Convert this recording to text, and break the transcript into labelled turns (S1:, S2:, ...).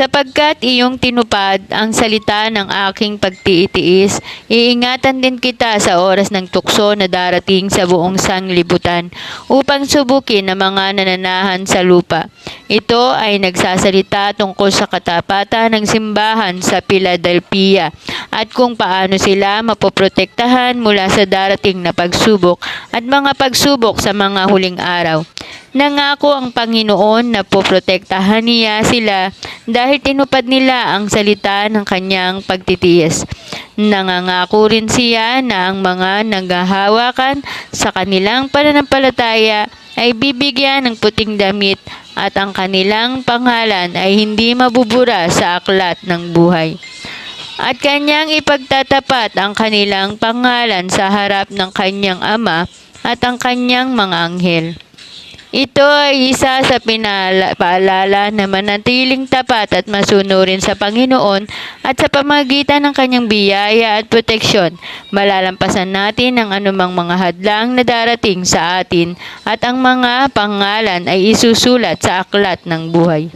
S1: Sapagkat iyong tinupad ang salita ng aking pagtiitiis, iingatan din kita sa oras ng tukso na darating sa buong sanglibutan upang subukin ang mga nananahan sa lupa. Ito ay nagsasalita tungkol sa katapatan ng simbahan sa Philadelphia at kung paano sila mapoprotektahan mula sa darating na pagsubok at mga pagsubok sa mga huling araw. Nangako ang Panginoon na poprotektahan niya sila dahil tinupad nila ang salita ng kanyang pagtitiis. Nangangako rin siya na ang mga naghahawakan sa kanilang pananampalataya ay bibigyan ng puting damit at ang kanilang pangalan ay hindi mabubura sa aklat ng buhay. At kanyang ipagtatapat ang kanilang pangalan sa harap ng kanyang Ama at ang kanyang mga anghel. Ito ay isa sa paalala na manatiling tapat at masunurin sa Panginoon at sa pamagitan ng kanyang biyaya at proteksyon, malalampasan natin ang anumang mga hadlang na darating sa atin at ang mga pangalan ay isusulat sa aklat ng buhay.